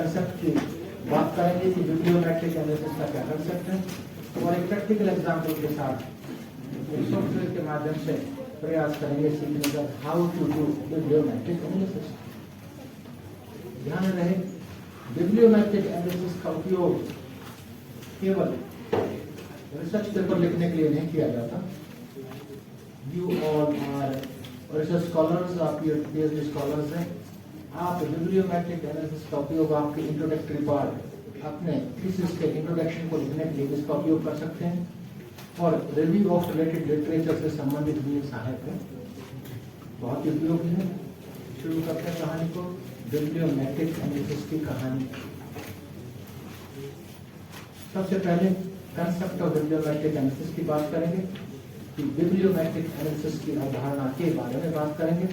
Concept की बात करेंगे कि बिब्लियोमेट्रिक एनालिसिस का क्या कंसेप्ट है और एक प्रैक्टिकल एग्जाम्पल के साथ सॉफ्टवेयर के माध्यम से प्रयास करेंगे सीखने का हाउ टू डू बिब्लियोमेट्रिक एनालिसिस। ध्यान रहे बिब्लियोमेट्रिक एनालिसिस का उपयोग केवल रिसर्च पेपर लिखने के लिए नहीं किया जाता। You all are research scholars, आप पीएचडी स्कॉलर्स हैं। आप बिब्लियोमेट्रिक एनालिसिस का उपयोग आपके इंट्रोडक्टरी पार्ट, अपने थीसिस के इंट्रोडक्शन को लिखने के लिए इसका उपयोग कर सकते हैं और रिव्यू ऑफ रिलेटेड लिटरेचर से संबंधित भी सहायक है, बहुत ही उपयोगी है। शुरू करते हैं कहानी को, बिब्लियोमेट्रिक एनालिसिस की कहानी। सबसे पहले कंसेप्ट ऑफ बिब्लियोमेट्रिक एनालिसिस की बात करेंगे कि बिब्लियोमेट्रिक एनालिसिस की अवधारणा के बारे में बात करेंगे।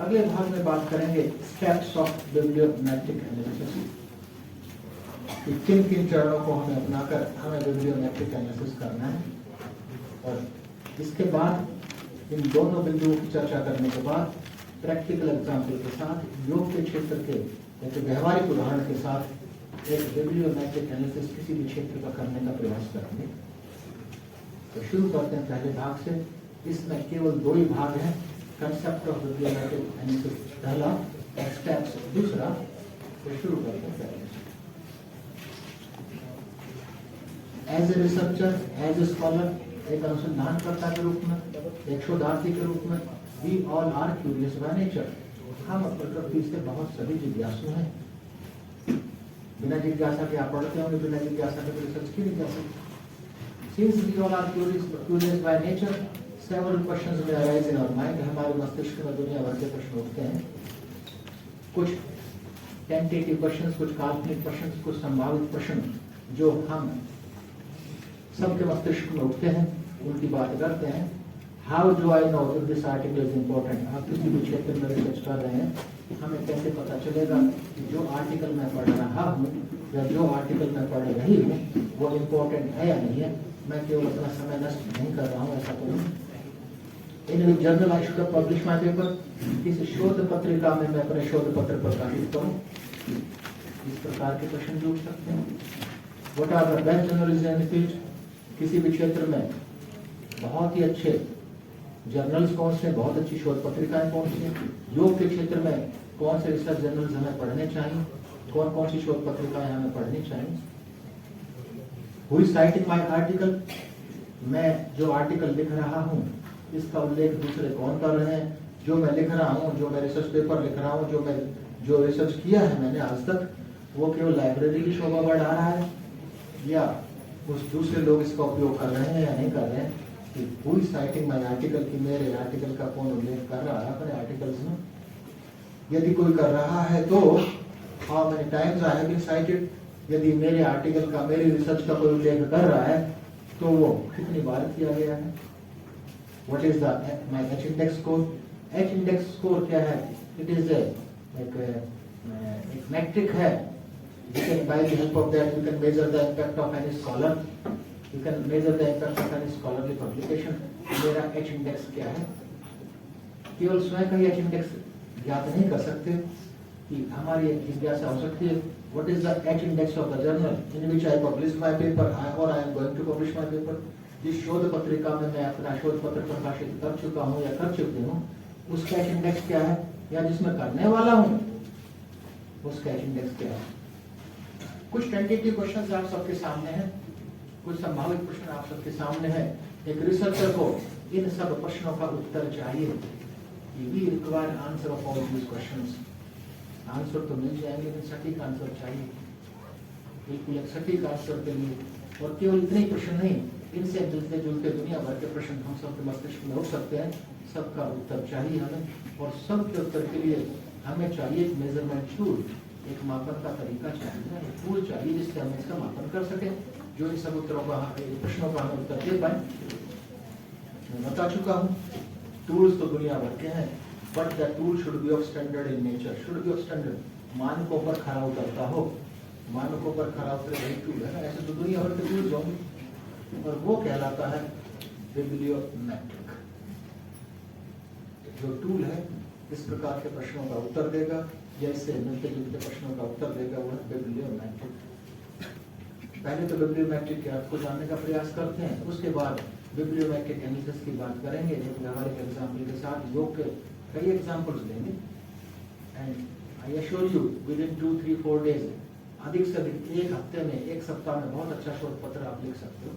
अगले भाग में बात करेंगे स्टेप्स ऑफ बिब्लियोमेट्रिक एनालिसिस, कि किन किन चरणों को हमें अपनाकर हमें बिब्लियोमेट्रिक एनालिसिस करना है। और इसके बाद इन दोनों बिंदुओं की चर्चा करने के बाद प्रैक्टिकल एग्जाम्पल के साथ योग के क्षेत्र के एक व्यवहारिक उदाहरण के साथ एक बिब्लियोमेट्रिक एनालिसिस किसी भी क्षेत्र का करने का प्रयास करेंगे। तो शुरू करते हैं पहले भाग से। इसमें केवल दो ही भाग हैं, कंसेप्ट ऑफ बिब्लियोमेट्रिक एनालिसिस पहला, स्टेप्स दूसरा। तो शुरू करते हैं पहले। As a researcher, as a scholar, एक अनुसंधानकर्ता के रूप में, एक शोधार्थी के रूप में, we all are curious by nature. हम प्रकृति से बहुत सभी जिज्ञासु हैं। बिना जिज्ञासा के आप पढ़ते होंगे, बिना जिज्ञासा के रिसर्च की नहीं जा सकती। Since we all are curious by nature, several questions may arise in our mind. हमारे मस्तिष्क में दुनिया भर के प्रश्न उठते हैं। कुछ टेंटेटिव क्वेश्चन, कुछ काल्पनिक प्रश्न, कुछ संभावित प्रश्न जो हम सबके मस्तिष्क में उठते हैं, उनकी बात करते हैं। How do I know if this article is important? आप किसी भी क्षेत्र में रिसर्च कर रहे हैं, हमें कैसे पता चलेगा कि जो आर्टिकल मैं पढ़ रहा हूँ या जो आर्टिकल मैं पढ़ रही हूँ वो इम्पोर्टेंट है या नहीं है? मैं केवल अपना समय नष्ट नहीं कर रहा हूँ, ऐसा करूँ। In which journal I should publish my paper? किसी शोध पत्रिका में मैं अपने शोध पत्र प्रकाशित करूँ? इस प्रकार के प्रश्न जो उठ सकते हैं। What are the best journals in the field? किसी भी क्षेत्र में बहुत ही अच्छे जर्नल्स कौन से, बहुत अच्छी शोध पत्रिकाएं कौन सी? योग के क्षेत्र में कौन से रिसर्च जर्नल्स हमें पढ़ने चाहिए, कौन कौन सी शोध पत्रिकाएं हमें पढ़नी चाहिए? Who is citing my article? मैं जो आर्टिकल लिख रहा हूँ इसका उल्लेख दूसरे कौन कर रहे हैं? जो मैं लिख रहा हूँ, जो मैं रिसर्च पेपर लिख रहा हूँ, जो रिसर्च किया है मैंने आज तक, वो केवल लाइब्रेरी की शोभा बढ़ा रहा है या कुछ दूसरे लोग इसका उपयोग कर रहे हैं या नहीं कर रहे हैं? कि who is citing my article, कि मेरे आर्टिकल का कौन उल्लेख कर रहा है अपने आर्टिकल्स में? यदि कोई कर रहा है तो how many times I have been cited? यदि मेरे आर्टिकल का, मेरी रिसर्च का कोई उल्लेख कर रहा है तो वो कितनी बार किया गया है? What is my H index score? H index score क्या है? It is एक metric है. You can, by the help of that, you can measure the impact of any scholar. You can measure the impact of any scholarly publication. मेरा H index क्या है? केवल स्वयं का ही H index ज्ञात नहीं कर सकते कि हमारी जिज्ञासा हो सकती है what is the H index of the journal in which I publish my paper or I am going to publish my paper? जिस शोध पत्रिका में मैं अपना शोध पत्र प्रकाशित कर चुका हूँ या कर चुकी हूँ, उसका H index क्या है? या जिसमें करने वाला हूँ उसका H index क्या है? कुछ टेंटेटिव क्वेश्चंस आप सबके सामने हैं, कुछ संभावित प्रश्न आप सबके सामने हैं। एक रिसर्चर को इन सब प्रश्नों का उत्तर चाहिए। We require answer of all these questions. Answer तो मिल जाएंगे लेकिन सटीक आंसर चाहिए, बिल्कुल एक सटीक आंसर के लिए। और केवल इतने ही प्रश्न नहीं, इनसे मिलते जुलते दुनिया भर के प्रश्न हम सबके मस्तिष्क में हो सकते हैं। सबका उत्तर चाहिए हमें, और सबके उत्तर के लिए हमें चाहिए एक मेजरमेंट टूल, एक मापन का तरीका चाहिए, एक टूल चाहिए जिससे हम इसका मापन कर सकें, जो इन सब उत्तरों का, प्रश्नों का हमें उत्तर दे पाए। मैं बता चुका हूँ टूल्स तो दुनिया भर के हैं, but the tool should be of standard in nature, should be of standard, मानकों पर खरा उतरता हो। मानकों पर खरा उतरे वही टूल है ना, ऐसे तो दुनिया भर के टूल्स होंगे, और वो कहलाता है बिब्लियोमेट्रिक। जो टूल है इस प्रकार के प्रश्नों का उत्तर देगा, या इससे मिलते जुलते प्रश्नों का उत्तर पहले तो बिब्लियोमेट्रिक के अर्थ को जानने का प्रयास करते हैं, उसके बाद बिब्लियोमेट्रिक एनालिसिस की बात करेंगे, एक व्यावहारिक एग्जाम्पल के साथ योग के कई एग्जाम्पल्स लेंगे। And I assure you with in 2-3-4 days, अधिक से अधिक एक हफ्ते में, एक सप्ताह में बहुत अच्छा शोध पत्र आप लिख सकते हो।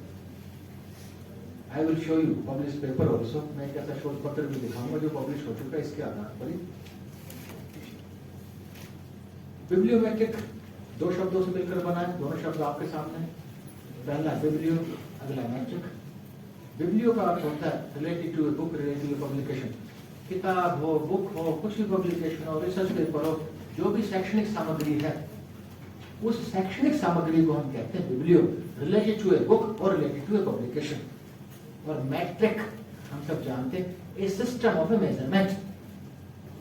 आई will show you publish paper also, मैं एक ऐसा शोध पत्र भी दिखाऊंगा जो पब्लिश हो चुका है, इसके आधार पर ही। बिब्लियोमेट्रिक 2 शब्दों से मिलकर बना है, दोनों शब्द आपके सामने हैं। पहला बिब्लियो, अगला मैट्रिक। बिब्लियो का अर्थ होता है related to a book, related to publication. किताब हो, बुक हो, कुछ भी पब्लिकेशन हो, रिसर्च पेपर हो, जो भी शैक्षणिक सामग्री है, उस शैक्षणिक सामग्री को हम कहते हैं biblio, related to a book और रिलेटेड टू ए पब्लिकेशन। और मैट्रिक हम सब जानते हैं, a system of a measurement,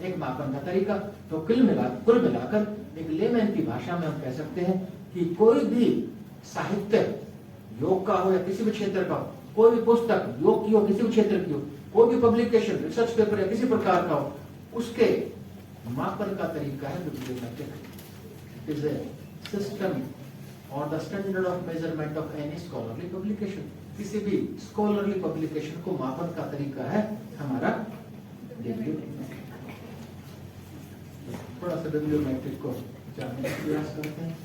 एक मापन का तरीका। तो कुल मिलाकर एक लेमैन की भाषा में हम कह सकते हैं कि कोई भी साहित्य, योग का हो या किसी भी क्षेत्र का हो, कोई भी पुस्तक योग की हो, किसी भी क्षेत्र की हो, कोई भी पब्लिकेशन, रिसर्च पेपर या किसी प्रकार का हो, उसके मापन का तरीका है बिब्लियोमेट्रिक। इज ए सिस्टम और the standard of measurement of any scholarly publication. किसी भी स्कॉलरली पब्लिकेशन को मापन का तरीका है हमारा बिब्लियोमेट्रिक। थोड़ा सा बिब्लियोमेट्रिक को जानने का प्रयास करते हैं।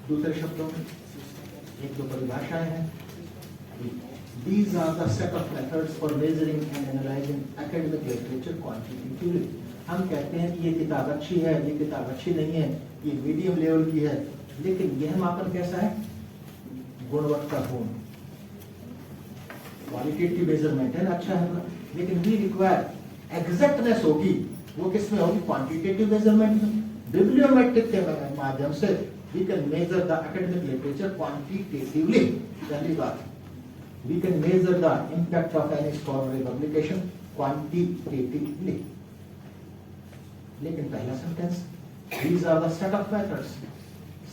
दूसरे शब्दों में एक दो परिभाषाएं हैं। These are the set of methods for measuring and analyzing academic literature quantitatively. हम कहते हैं कि ये किताब अच्छी है, ये किताब अच्छी नहीं है, ये मीडियम लेवल की है, लेकिन यह मापन कैसा है? गुणवत्तापूर्ण, क्वालिटेटिव मेजरमेंट है, अच्छा है, लेकिन वी रिक्वायर एग्जैक्टनेस होगी, वो किसमें होगी? क्वांटिटेटिव मेजरमेंट में। बिब्लियोमेट्रिक के माध्यम से we can measure the academic literature quantitatively. पहली बात, we can measure the impact of any scholarly publication quantitatively. लेकिन पहला sentence, these are the set of methods.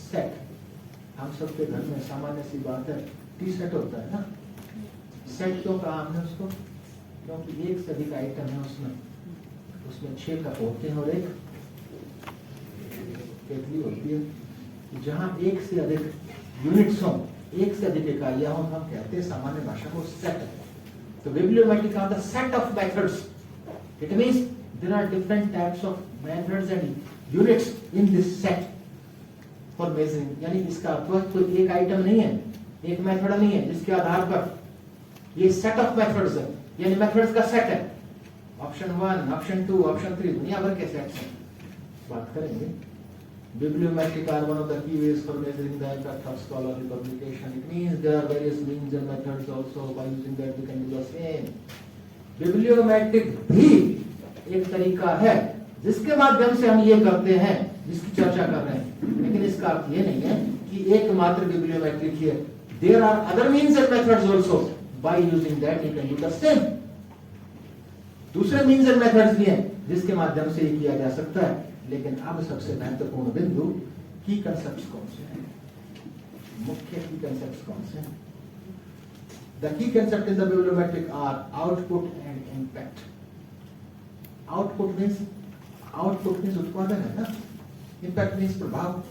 Set, हम सबके घर में सामान्य सी बात है, टी सेट होता है ना। सेट क्यों कहा हमने उसको? क्योंकि एक से अधिक आइटम है उसमें 6 कप होते हैं और एक केतली होती है। जहां एक से अधिक यूनिट्स हो, एक से अधिक इकाइयां हो, हम कहते हैं सामान्य भाषा में सेट है। तो bibliometric are the set of methods. It means there are different types of methods and units in this set for measuring. यानी इसका अर्थ कोई एक आइटम नहीं है, एक मेथड नहीं है जिसके आधार पर ये सेट ऑफ मेथड्स है, यानी मेथड्स का सेट है। ऑप्शन 1, ऑप्शन 2, ऑप्शन 3, दुनिया भर के सेट्स हैं, बात करेंगे। Bibliometric are one of the key ways for measuring the impact of scholarly publication. It means there are various means and methods also, by using that we can do the same. Bibliometric भी एक तरीका है जिसके माध्यम से हम ये करते हैं जिसकी चर्चा कर रहे हैं, लेकिन इसका अर्थ ये नहीं है कि एकमात्र बिब्लियोमेट्रिक ही है। There are other means and methods also. By using that you can do the same. दूसरे मीन्स एंड मेथड्स भी हैं जिसके माध्यम से ये किया जा सकता है। लेकिन अब सबसे महत्वपूर्ण बिंदु, की कंसेप्ट्स कौन से हैं? मुख्य की कंसेप्ट्स कौन से हैं? The key concept in the bibliometric are output and impact. Output means उत्पादन है ना, इम्पैक्ट मीन्स प्रभाव।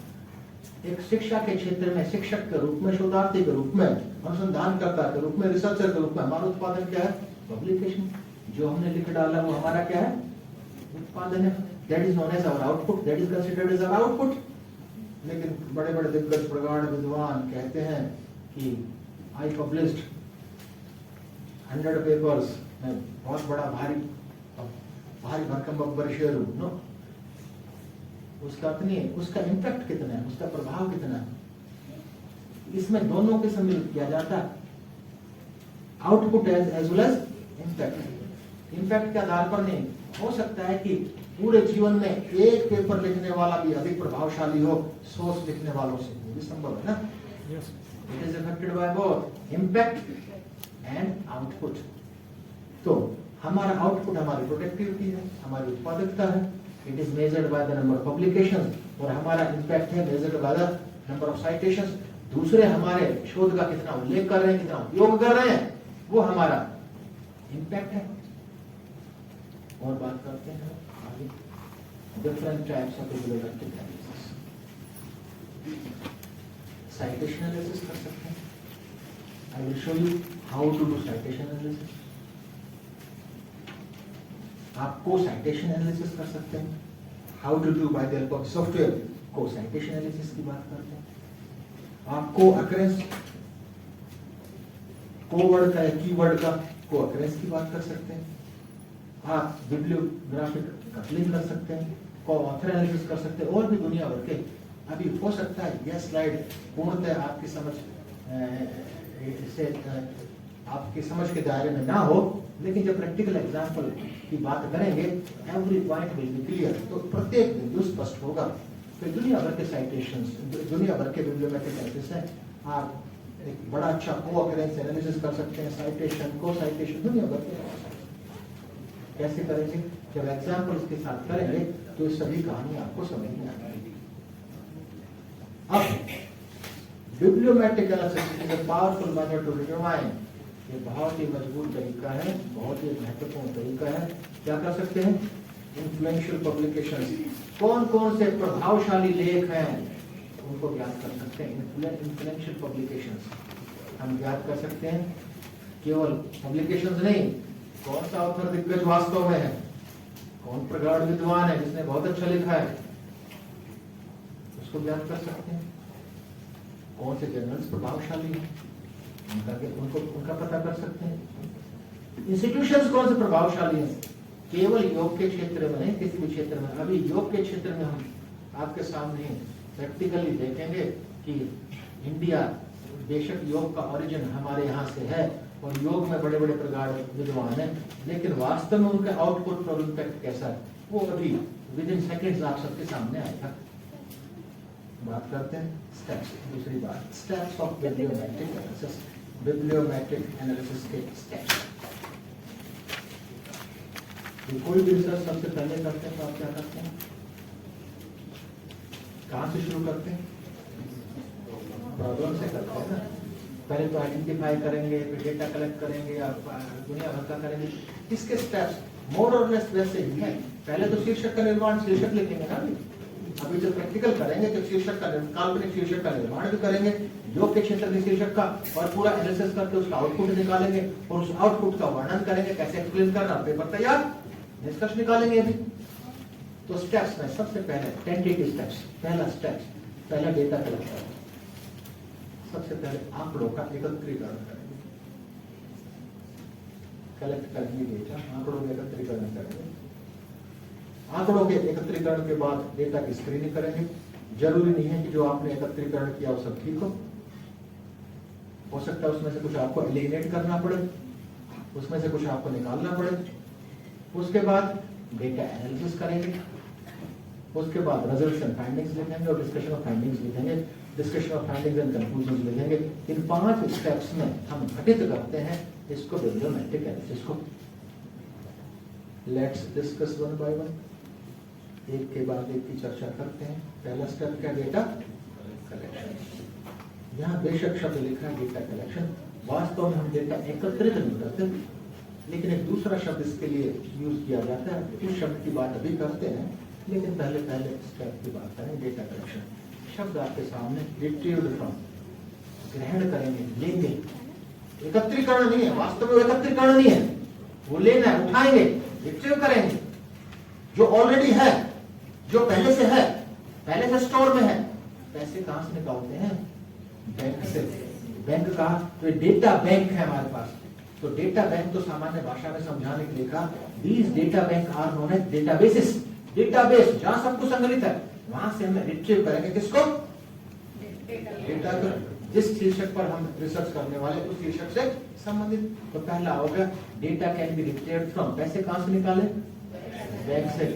एक शिक्षा के क्षेत्र में शिक्षक के रूप में, शोधार्थी के रूप में, अनुसंधानकर्ता के रूप में, रिसर्चर के रूप में हमारा उत्पादन क्या है? पब्लिकेशन। जो हमने लिख डाला वो हमारा क्या है? उत्पादन है। That is known as our output, that is considered as our output. लेकिन बड़े बड़े दिग्गज प्रगाढ़ विद्वान कहते हैं कि आई पब्लिश्ड 100 पेपर्स, मैं बहुत बड़ा भारी भरकम बब्बर शेर हूं। नो, उसका अपनी, उसका इम्पैक्ट कितना है, उसका प्रभाव कितना है, इसमें दोनों के सम्मिलित किया जाता है, output as well as impact. Impact के आधार पर नहीं हो सकता है कि पूरे जीवन में एक पेपर लिखने वाला भी अधिक प्रभावशाली हो 100 लिखने वालों से, वो भी संभव है ना। It is affected by both impact and output. तो हमारा आउटपुट हमारी प्रोडक्टिविटी है, हमारी उत्पादकता है, it is measured by the number of publications, और हमारा इम्पैक्ट है measured by the number of citations. दूसरे हमारे शोध का कितना उल्लेख कर रहे हैं, कितना उपयोग कर रहे हैं, वो हमारा इम्पैक्ट है। और बात करते हैं आगे, different types of bibliometric analysis. Citation analysis कर सकते हैं। I will show you how to do citation analysis. आप को साइटेशन एनालिसिस कर सकते हैं, how to do by the help of software. को साइटेशन एनालिसिस की बात करते हैं। आप को अकरेंस, को वर्ड का या कीवर्ड का को अकरेंस की बात कर सकते हैं। आप बिब्लियोग्राफिक कपलिंग कर सकते हैं, को ऑथर एनालिसिस कर सकते हैं, और भी दुनिया भर के। अभी हो सकता है यह स्लाइड पूर्णतः आपकी समझ से आपकी समझ के दायरे में ना हो, लेकिन जब प्रैक्टिकल एग्जांपल की बात करेंगे every point will be clear, तो प्रत्येक बिंदु स्पष्ट होगा। फिर दुनिया भर के साइटेशंस, दुनिया भर के बिब्लियोग्राफिक एनालिसिस है। आप एक बड़ा अच्छा को अकरेंस एनालिसिस कर सकते हैं, साइटेशन, को साइटेशन दुनिया भर के। कैसे करेंगे? जब एग्जाम्पल के साथ करेंगे तो ये सभी कहानी आपको समझ में आ जाएगी। अब bibliometric analysis is a powerful method to determine, ये बहुत ही मजबूत तरीका है, बहुत ही महत्वपूर्ण तरीका है। क्या कर सकते हैं? इन्फ्लुएंशियल पब्लिकेशंस, कौन कौन से प्रभावशाली लेख हैं उनको ज्ञात कर सकते हैं। इन्फ्लुएंशियल पब्लिकेशंस हम ज्ञात कर सकते हैं। केवल पब्लिकेशंस नहीं, कौन सा ऑथर दिग्गज वास्तव में है, कौन प्रगाढ़ विद्वान है जिसने बहुत अच्छा लिखा है, उसको ज्ञात कर सकते हैं। कौन से जर्नल्स प्रभावशाली हैं उनका पता कर सकते हैं। इंस्टीट्यूशंस कौन से प्रभावशाली हैं, केवल योग के क्षेत्र में नहीं, किसी भी क्षेत्र में। अभी योग के क्षेत्र में हम आपके सामने प्रैक्टिकली देखेंगे कि इंडिया, बेशक योग का ओरिजिन हमारे यहाँ से है और योग में बड़े बड़े प्रगाढ़ विद्वान हैं, लेकिन वास्तव में उनका आउटपुट और इम्पैक्ट कैसा है वो अभी विद इन सेकेंड्स आप सबके सामने आएगा। बात करते हैं स्टेप्स। दूसरी बात, steps of bibliometric analysis. बिब्लियोमेट्रिक analysis के स्टेप्स। कोई भी रिसर्च सबसे पहले करते हैं तो आप क्या करते हैं? कहां से शुरू करते हैं? प्रॉब्लम से करते हैं ना। पहले तो आइडेंटिफाई करेंगे, फिर डेटा कलेक्ट करेंगे, आप दुनिया भर का करेंगे। इसके स्टेप्स मोर और लेस वैसे ही है। पहले तो शीर्षक का निर्माण, शीर्षक लिखेंगे ना। अभी जब प्रैक्टिकल करेंगे तो शीर्षक का, काल्पनिक शीर्षक का निर्माण भी करेंगे, योग के क्षेत्र के शीर्षक का, और पूरा एनालिसिस करके उसका आउटपुट निकालेंगे और उस आउटपुट का वर्णन करेंगे, कैसे एक्सप्लेन करना, पेपर तैयार, निष्कर्ष निकालेंगे। अभी तो स्टेप्स में सबसे पहले टेंटेटिव स्टेप्स। पहला स्टेप्स, पहला डेटा कलेक्ट। सबसे पहले आंकड़ों का एकत्रीकरण करेंगे, कलेक्ट करेंगे डेटा, आंकड़ों का एकत्रीकरण करेंगे। आंकड़ों के एकत्रीकरण के बाद डेटा की स्क्रीनिंग करेंगे। जरूरी नहीं है कि जो आपने एकत्रीकरण किया वो सब ठीक हो सकता है उसमें से कुछ आपको एलिमिनेट करना पड़े, उसमें से कुछ आपको निकालना पड़े। उसके बाद डेटा एनालिसिस करेंगे, उसके बाद रिजल्ट्स एंड फाइंडिंग्स लिखेंगे और डिस्कशन ऑफ फाइंडिंग्स लिखेंगे, discussion of findings and conclusion लिखेंगे। इन 5 स्टेप्स में हम घटित करते हैं इसको बिब्लियोमेट्रिक एनालिसिस को। Let's discuss one by one, एक के बाद एक की चर्चा करते हैं। पहला स्टेप क्या? Data collection. यहाँ बेशक शब्द लिखा है डेटा कलेक्शन, वास्तव में हम डेटा एकत्रित नहीं करते, लेकिन एक दूसरा शब्द इसके लिए यूज किया जाता है। उस शब्द की बात अभी करते हैं, लेकिन पहले स्टेप की बात करें। डेटा कलेक्शन शब्द आपके सामने, रिट्रीव्ड फ्रॉम, ग्रहण करेंगे, लेंगे। एकत्रीकरण नहीं है, वास्तव में एकत्रीकरण नहीं है, वो लेना है, उठाएंगे, रिट्रीव करेंगे। जो ऑलरेडी है, जो पहले से है, पहले से स्टोर में है। पैसे कहां से निकालते हैं? बैंक से। बैंक का तो डेटा बैंक है हमारे पास। तो डेटा बैंक तो सामान्य भाषा में समझाने के लिए कहा, these data bank are known as databases. Database जहां सब कुछ संग्रहित है, वहां से हम रिट्रीव करेंगे किसको? डेटा को। जिस शीर्षक पर हम रिसर्च करने वाले उस शीर्षक से संबंधित। तो पहला होगा data can be retrieved from. पैसे कहां से निकाले? बैंक से।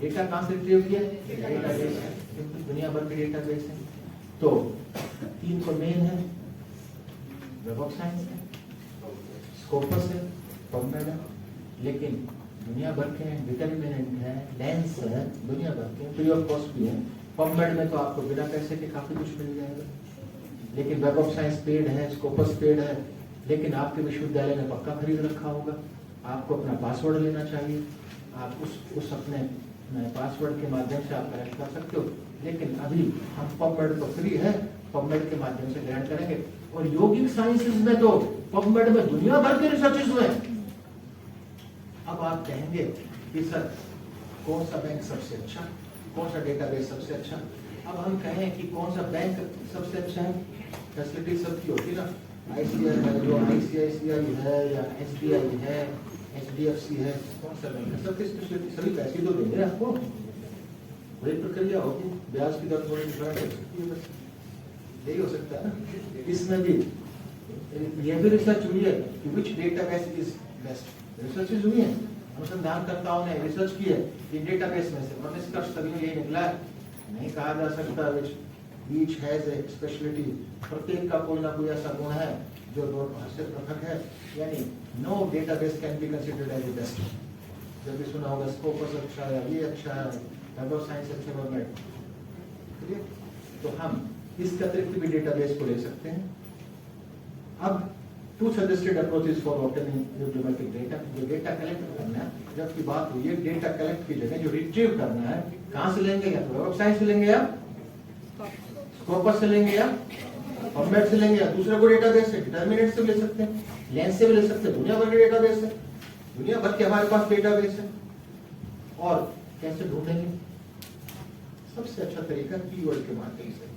डेटा कहां से रिट्रीव किया? डेटाबेस है, क्योंकि दुनिया भर के डेटाबेस है। तो 3 तो मेन है, वेब ऑफ साइंस है, स्कोपस है, पबमेड है, लेकिन दुनिया भर के डिटरमिनेंट है, लेंस है, दुनिया भर के फ्री ऑफ कॉस्ट भी है। पबमेड में तो आपको बिना पैसे के काफी कुछ मिल जाएगा, लेकिन वेब ऑफ साइंस पेड है, स्कोपस पेड है, लेकिन आपके विश्वविद्यालय ने पक्का खरीद रखा होगा। आपको अपना पासवर्ड लेना चाहिए, आप उस अपने पासवर्ड के माध्यम से आप कनेक्ट कर सकते हो। लेकिन अभी हम पबमेड तो फ्री है, पबमेड के माध्यम से ग्रहण करेंगे। और यौगिक साइंसेज में तो पबमेड में दुनिया भर के रिसर्चेस हुए। अब आप कहेंगे कि सर कौन सा बैंक सबसे अच्छा, कौन सा डेटाबेस सबसे अच्छा। अब हम कहें कि कौन सा बैंक सबसे अच्छा है, फैसिलिटी सबकी होती ना, आईसीआई है, जो आईसीआईसीआई है या एसबीआई है, एचडीएफसी है, कौन सा बैंक है, सबकी स्पेशलिटी, सभी पैसे तो देंगे आपको, वही प्रक्रिया होगी, ब्याज की दर थोड़ी डिफरेंट हो सकती है, बस यही हो सकता है ना। इसमें भी यह भी रिसर्च हुई है कि विच डेटाबेस इज बेस्ट, रिसर्चेज हुई है, अनुसंधानकर्ताओं ने रिसर्च की है इन डेटाबेस में से, और निष्कर्ष तभी यही निकला है। नहीं कहा जा सकता which each has a speciality, प्रत्येक का कोई ना कोई ऐसा गुण है जो दोनों से पृथक है, यानी no database can be considered as the best. जब भी सुना होगा स्कोपस अच्छा है, ये अच्छा है, वेब ऑफ साइंस अच्छा गवर्नमेंट, तो हम इसके अतिरिक्त भी डेटाबेस को ले सकते हैं। अब two suggested approaches for obtaining bibliometric data, जो डेटा कलेक्ट करना है, जबकि बात हुई है डेटा कलेक्ट की जगह जो रिट्रीव करना है, कहां से लेंगे, या तो वेब ऑफ साइंस से लेंगे, या स्कोपस से लेंगे, या पबमेड से लेंगे, या दूसरे को डेटाबेस से, डिटरमिनेट से भी ले सकते हैं, लेंस से भी ले सकते हैं, दुनिया भर के डेटाबेस है, दुनिया भर के हमारे पास डेटाबेस है। और कैसे ढूंढेंगे, सबसे अच्छा तरीका कीवर्ड के माध्यम से,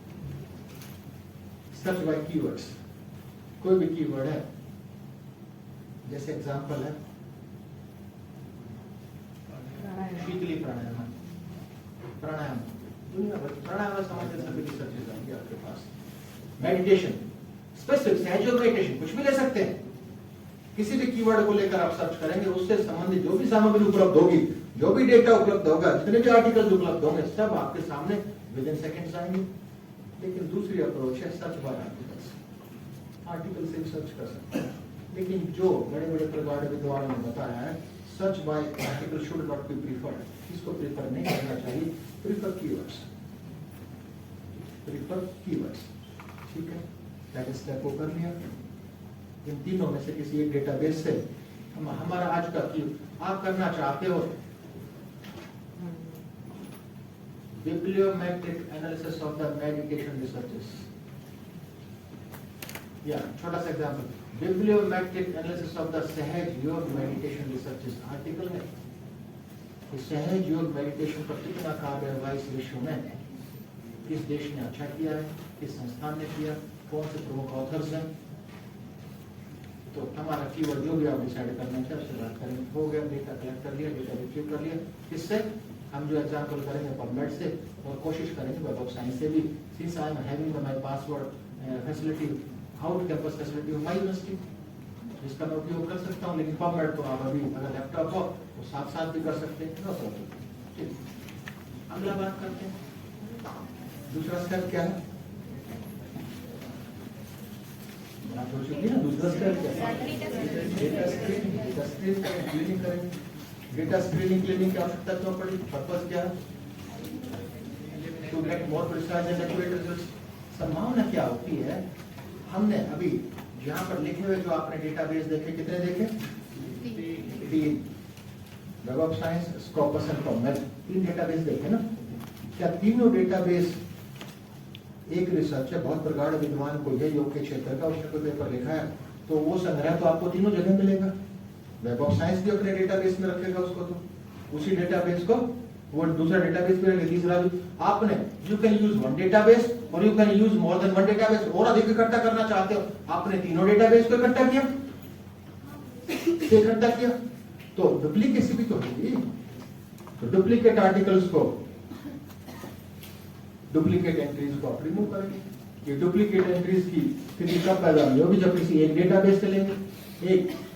सर्च बाय कीवर्ड्स। कोई भी कीवर्ड है, जैसे एग्जांपल है शीतली प्राणायाम, प्राणायाम दुनिया भर प्राणायाम संबंधित सभी रिसर्चेज आएंगे आपके पास। मेडिटेशन, स्पेसिफिक सहयोग मेडिटेशन, कुछ भी ले सकते हैं, किसी भी कीवर्ड को लेकर आप सर्च करेंगे, उससे संबंधित जो भी सामग्री उपलब्ध होगी, जो भी डेटा उपलब्ध होगा, जितने भी आर्टिकल्स उपलब्ध होंगे, सब आपके सामने विद इन सेकेंड्स आएंगे। लेकिन दूसरी अप्रोच है सर्च बाय आर्टिकल्स, आर्टिकल से सर्च कर सकते हैं, लेकिन जो बड़े बड़े प्रगाढ़ विद्वानों ने बताया है, search by article should not be preferred, इसको प्रीफर नहीं करना चाहिए, प्रीफर कीवर्ड्स, प्रीफर कीवर्ड्स। ठीक है, पहले स्टेप को कर लिया। इन तीनों में से किसी एक डेटाबेस से हमारा आज का की आप करना चाहते हो bibliometric analysis of the medication researches, या छोटा सा example, bibliometric analysis of the Sahaj Yoga meditation researches article में, सहज योग मेडिटेशन पर कितना कार्य हुआ इस विश्व में, किस देश ने अच्छा किया है, किस संस्थान ने किया, कौन से प्रमुख ऑथर्स हैं। तो हमारा कीवर्ड जो भी आप डिसाइड करना चाहिए उससे बात करेंगे। हो गया, डेटा कलेक्ट कर लिया, डेटा रिट्रीव कर लिया, किससे, हम जो एग्जांपल करेंगे पबमेड से, और कोशिश करेंगे वेब ऑफ साइंस से भी, since I am having my password facility, out campus facility of my university, जिसका मैं उपयोग कर सकता हूँ। लेकिन पबमेड तो आप अभी अगर लैपटॉप हो तो साथ साथ भी कर सकते हैं, नो प्रॉब्लम। ठीक, अगला बात करते हैं, दूसरा स्टेप क्या है, बात हो चुकी है ना। दूसरा स्टेप क्या है, डेटा स्क्रीनिंग, डेटा स्क्रीनिंग करेंगे, क्लीनिंग करेंगे। डेटा स्क्रीनिंग क्लीनिंग की आवश्यकता क्यों पड़ी, पर्पस क्या है, to get more precise and accurate results. संभावना क्या होती है, हमने अभी यहाँ पर लिखे हुए जो आपने डेटाबेस देखे, कितने देखे, 3, web of science, Scopus and PubMed, 3 database देखे ना। क्या तीनों डेटाबेस, एक रिसर्च है बहुत प्रगाढ़ विद्वान को ये योग के क्षेत्र का, उसने कोई पेपर लिखा है, तो वो संग्रह तो आपको तीनों जगह मिलेगा। वेब ऑफ साइंस भी अपने डेटाबेस में रखेगा उसको, तो उसी डेटाबेस को वो दूसरा डेटाबेस पे रखेगा। तीसरा आपने, you can use one database और you can use more than one database, और अधिक इकट्ठा करना चाहते हो, आपने तीनों डेटाबेस को इकट्ठा किया, तो डुप्लीकेसी भी तो होगी। तो डुप्लीकेट आर्टिकल्स को, डुप्लीकेट एंट्रीज को आप रिमूव करेंगे। ये डुप्लीकेट एंट्रीज की स्थिति कब पैदा होगी, जब किसी एक डेटाबेस से लेंगे,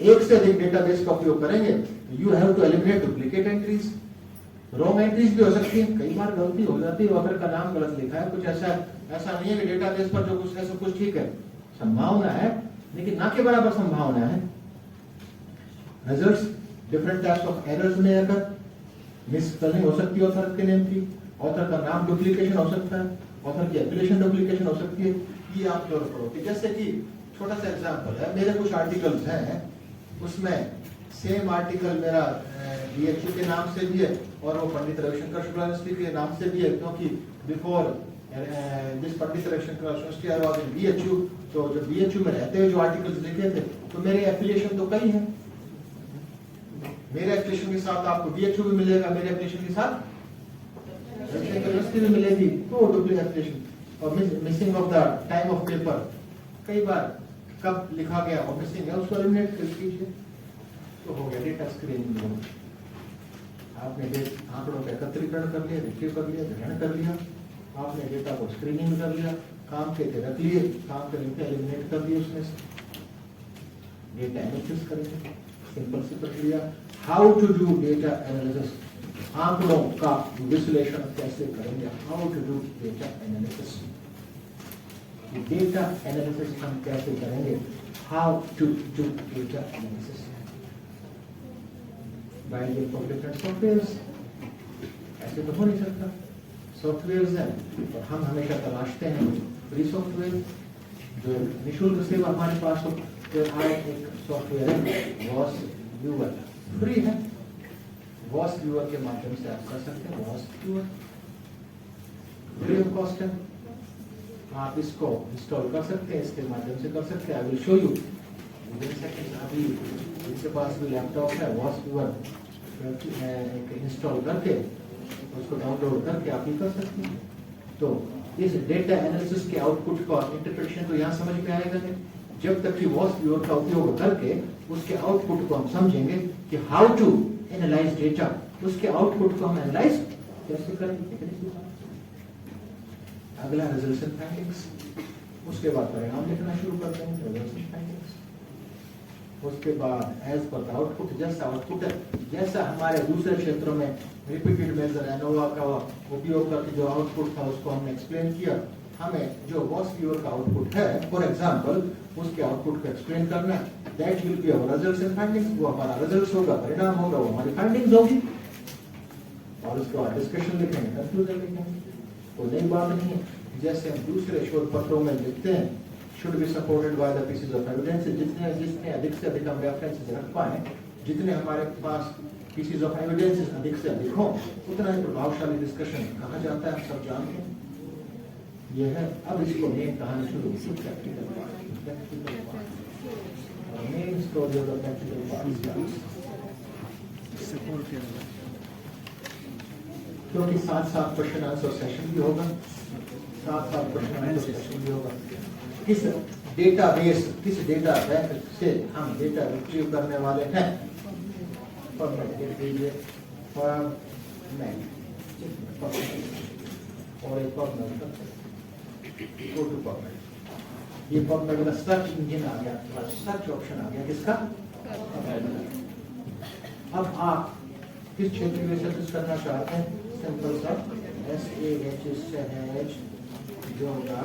एक से अधिक डेटाबेस का उपयोग करेंगे, you have to eliminate duplicate entries. Wrong entries भी हो सकती है, कई बार गलती हो जाती है, ऑथर का नाम गलत लिखा है, कुछ ऐसा नहीं है कि डेटाबेस पर जो कुछ है सब कुछ ठीक है, संभावना है, लेकिन ना के बराबर संभावना है। Results, different types of errors में अगर मिसस्पेलिंग हो सकती है ऑथर के नेम की, ऑथर का नाम डुप्लीकेशन हो सकता है, ऑथर की एप्लीकेशन डुप्लीकेशन हो सकती है, ये आप गौर करो। जैसे कि छोटा सा एग्जांपल है, मेरे कुछ आर्टिकल्स हैं, उसमें सेम आर्टिकल मेरा बीएचयू के नाम से भी है और वो पंडित रविशंकर शुक्ला यूनिवर्सिटी के नाम से भी है, क्योंकि before this particular university I was in BHU, तो जब बीएचयू में रहते हुए जो आर्टिकल्स लिखे थे तो मेरे एफिलिएशन तो कई हैं। मेरे एफिलिएशन के साथ आपको बीएचयू भी मिलेगा, मेरे एफिलिएशन के साथ यूनिवर्सिटी भी मिलेगी, तो डुप्लीकेट एफिलिएशन और missing of the time of paper, कई बार कब लिखा गया और मिसिंग है उसको एलिमिनेट कर दीजिए, तो हो गया डेटा स्क्रीनिंग। आपने आंकड़ों का एकत्रीकरण कर लिया, रिट्रीव कर लिया, ग्रहण कर लिया, आपने डेटा को स्क्रीनिंग कर लिया, काम के थे रख लिए, काम के लिखे एलिमिनेट कर दिए, उसमें से डेटा एनालिसिस करेंगे। सिंपल सी प्रक्रिया। How to do data analysis, आंकड़ों का विश्लेषण कैसे करेंगे, how to do data analysis, data analysis हम कैसे करेंगे, how to do data analysis by the different softwares. ऐसे तो हो नहीं सकता, सॉफ्टवेयर्स हैं और हम हमेशा तलाशते हैं फ्री सॉफ्टवेयर जो निःशुल्क सेवा हमारे पास हो। तो आज एक सॉफ्टवेयर है वॉस व्यूअर, फ्री है, वॉस व्यूअर के माध्यम से आप कर सकते हैं, VOSviewer free of cost है, आप इसको इंस्टॉल कर सकते हैं, इसके माध्यम से कर सकते हैं। I will show you with in seconds. अभी जिसके पास भी लैपटॉप है वॉस व्यूअर इंस्टॉल करके उसको डाउनलोड करके आप ही कर सकते हैं। तो इस डेटा एनालिसिस के आउटपुट का इंटरप्रिटेशन तो यहाँ समझ में आएगा नहीं जब तक कि वॉस व्यूअर का उपयोग करके उसके आउटपुट को हम समझेंगे कि हाउ टू एनालाइज डेटा, उसके आउटपुट को हम एनालाइज कैसे करेंगे। अगला रिजल्ट्स एंड फाइंडिंग्स, उसके बाद परिणाम लिखना शुरू करते हैं, रिजल्ट्स एंड फाइंडिंग्स। उसके बाद एज पर आउटपुट, जैसा आउटपुट है, जैसा हमारे दूसरे क्षेत्रों में रिपीटेड मेजर एनोवा का उपयोग करके जो आउटपुट था उसको हमने एक्सप्लेन किया। हमें जो वॉस व्यूअर का आउटपुट है फॉर एग्जांपल उसके आउटपुट को एक्सप्लेन करना, that will be our results and findings. वो हमारा रिजल्ट्स होगा, परिणाम होगा, वो हमारी फाइंडिंग्स होगी। और उसके बाद डिस्कशन लिखेंगे, कंक्लूजन लिखेंगे। तो नई बात नहीं है, जैसे हम दूसरे शोध पत्रों में लिखते हैं should be supported by the pieces of evidence, जितने अधिक से अधिक हम रेफरेंसेस रख पाए, जितने हमारे पास pieces of evidence अधिक से अधिक हो, उतना ही प्रभावशाली डिस्कशन कहा जाता है, हम सब जानते हैं। यह है, अब इसको मेन कहानी शुरू होती है, practical part, main story of the practical part. क्योंकि साथ साथ क्वेश्चन आंसर सेशन भी होगा, साथ साथ क्वेश्चन आंसर सेशन भी होगा। किस डेटाबेस, किस डेटा बैंक से हम डेटा रिट्रीव करने वाले हैं, फॉर्मेट लिख दीजिए, फॉर्मेट और एक फॉर्मेट गो टू फॉर्मेट। ये फॉर्मेट का सर्च इंजन आ गया, सर्च ऑप्शन आ गया किसका। अब आप किस क्षेत्र में सर्च करना चाहते हैं, सिंपल सा SAH जोड़ा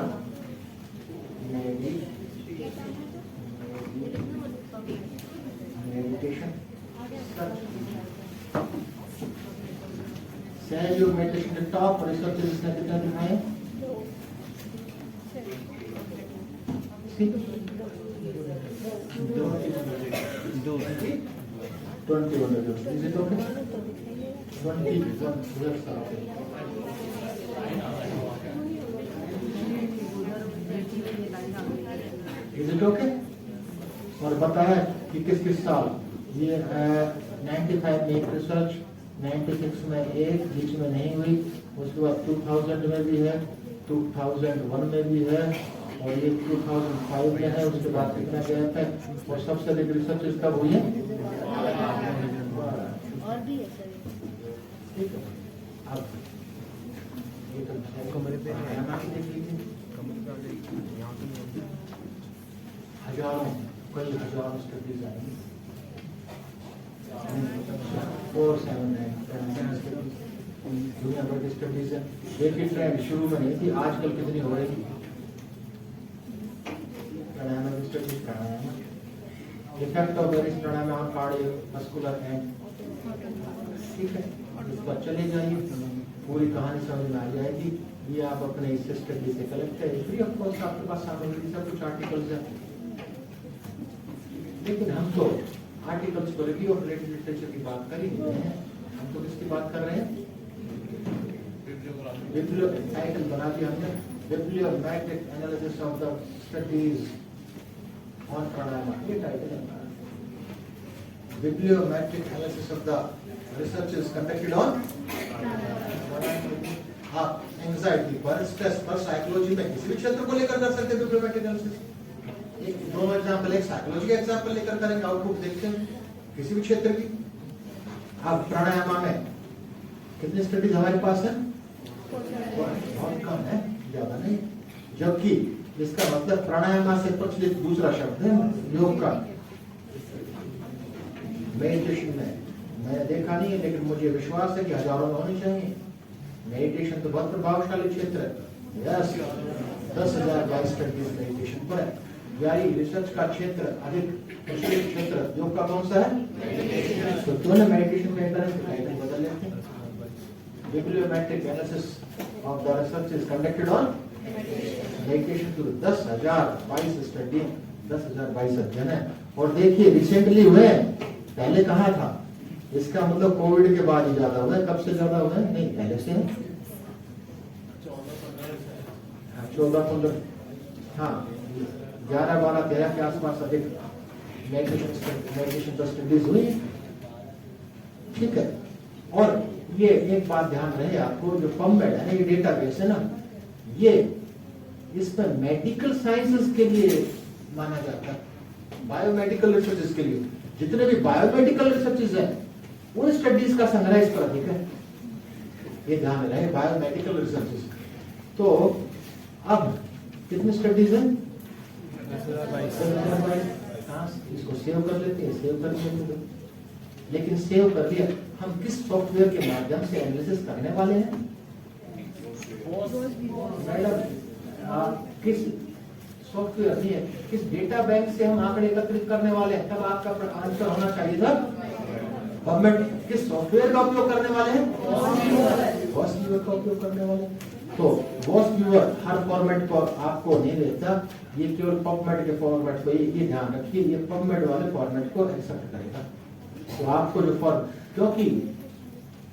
मेडिटेशन सहयोग मेडिटेशन के टॉप रिसर्च इसने कितना दिखाए, Is it okay? 21 years Is it okay? और बताया कि किस किस साल ये 95 में एक रिसर्च, 96 में एक, बीच में नहीं हुई, उसके बाद 2000 में भी है, 2001 में भी है और ये 2005 में है। उसके बाद कितना गैप है और सबसे अधिक रिसर्च कब हुई है। ठीक है, अब ये तो कमरे पे देख लीजिए, हजारों कई हजारों स्टडीज आएंगी, 479 दुनिया भर की स्टडीज है। देखिए ट्रेंड शुरू में नहीं थी, आजकल कितनी हो रही थी। Pranayama studies, pranayama effect of various pranayama on cardiovascular and, ठीक है, इस पर चले जाइए, पूरी कहानी समझ में आ जाएगी। ये आप अपने इस स्टडी से कलेक्ट करें, फ्री ऑफ कॉस्ट आपके पास सामग्री सब कुछ आर्टिकल्स है। लेकिन हम तो आर्टिकल्स को रिव्यू ऑफ लिटरेचर की बात कर ही नहीं रहे हैं, हम तो किसकी बात कर रहे हैं, टाइटल बना दिया हमने, bibliometric analysis of the studies on pranayama, ये टाइटल है। Bibliometric analysis of the research is conducted on आप एंजाइटी पर, स्ट्रेस पर, साइकोलॉजी में किसी भी क्षेत्र को लेकर कर सकते हैं बिब्लियोमेट्रिक एनालिसिस। एक दो एग्जांपल, एक साइकोलॉजी का एग्जांपल लेकर करेंगे, आउटपुट देखते हैं किसी भी क्षेत्र की। अब प्राणायाम में कितनी स्टडीज हमारे पास है? बहुत कम है, ज्यादा नहीं। जबकि इसका मतलब प्राणायाम से प्रचलित दूसरा शब्द है योग का। मेडिटेशन में मैंने देखा नहीं है, लेकिन मुझे विश्वास है कि हजारों में होनी चाहिए। मेडिटेशन तो बहुत प्रभावशाली क्षेत्र है। 10,022 स्टडीज मेडिटेशन पर है। यानी रिसर्च का क्षेत्र अधिक प्रचलित क्षेत्र योग का कौन सा है? तो दोनों मेडिटेशन में टाइटल बदल लेते हैं। Bibliometric analysis of the research is conducted on meditation to 10,022 study, 10,022 अध्ययन है। और देखिए रिसेंटली हुए, पहले कहा था, इसका मतलब कोविड के बाद ही ज्यादा हुआ है। कब से ज्यादा हुआ है? नहीं, पहले से 14-15, हाँ 11-12-13 के आसपास अधिक मेडिटेशन पर स्टडीज हुई, ठीक है। और ये एक बात ध्यान रहे आपको, जो पबमेड है ना, ये डेटाबेस है ना, ये इसमें मेडिकल साइंसेस के लिए माना जाता है, बायोमेडिकल रिसर्चेस के लिए। जितने भी बायोमेडिकल रिसर्चेस है उन स्टडीज का संग्रह इस पर अधिक है, ये ध्यान रहे, बायोमेडिकल रिसर्चेस। तो अब कितनी स्टडीज है? 10,022। इसको सेव कर लेते हैं, सेव कर लेते हैं। लेकिन सेव कर लिया, हम किस सॉफ्टवेयर के माध्यम से एनालिसिस करने वाले हैं? मैडम किस सॉफ्टवेयर नहीं है, किस डेटा बैंक से हम आंकड़े एकत्रित करने वाले हैं? तब आपका आंसर होना चाहिए था पबमेड। किस सॉफ्टवेयर का उपयोग करने वाले हैं? गॉस व्यूअर का उपयोग करने वाले हैं। तो गॉस व्यूअर हर फॉर्मेट को आपको नहीं देता, ये केवल पबमेड के फॉर्मेट को, ये ध्यान रखिए, ये पबमेड वाले फॉर्मेट को एक्सेप्ट करेगा। तो आपको जो क्योंकि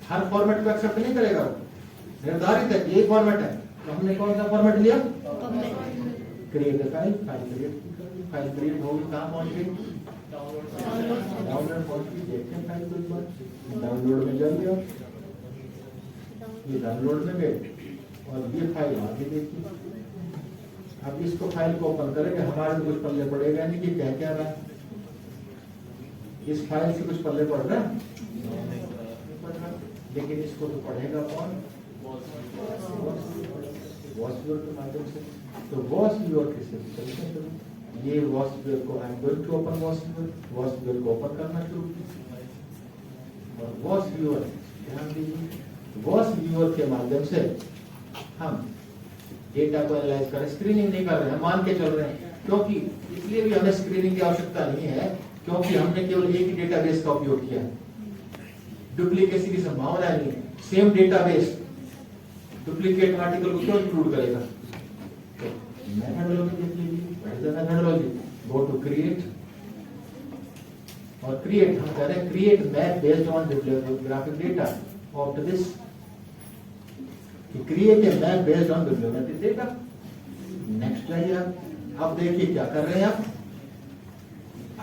हर फॉर्मेट को एक्सेप्ट नहीं करेगा, निर्धारित है ये फॉर्मेट है। तो हमने कौन सा फॉर्मेट लिया? क्रिएट फाइल, फाइल क्रिएट होगी, कहाँ पहुंच गई? डाउनलोड पहुंच गई। देखते हैं फाइल को एक बार, डाउनलोड में जाइए, ये डाउनलोड में गए और ये फाइल आगे देखिए। अब इसको फाइल को ओपन करेंगे, हमारे कुछ पल्ले पड़ेगा नहीं कि क्या क्या रहा है। इस फाइल से कुछ पल्ले पड़ रहा है, लेकिन इसको तो पढ़ेगा कौन? वॉस व्यूअर के माध्यम से। तो वॉस व्यूअर किससे? ये वॉस व्यूअर को I am going to open VOSviewer को ओपन करना शुरू किया। और वॉस व्यूअर, ध्यान दीजिए, वॉस व्यूअर के माध्यम से हम डेटा को एनालाइज कर, स्क्रीनिंग नहीं कर रहे हैं, मान के चल रहे हैं। क्योंकि इसलिए भी हमें स्क्रीनिंग की आवश्यकता नहीं है, क्योंकि हमने केवल एक ही डेटाबेस का उपयोग किया है। डुप्लीकेसी की संभावना नहीं है। सेम डेटाबेस डुप्लीकेट आर्टिकल को क्यों इंक्लूड करेगा? मेथोडोलॉजी देख लीजिए, मेथोडोलॉजी गो टू क्रिएट, और क्रिएट हम कह रहे हैं create map based on bibliographic data of this, create a map based on bibliographic data. Next जाइए अब देखिए क्या कर रहे हैं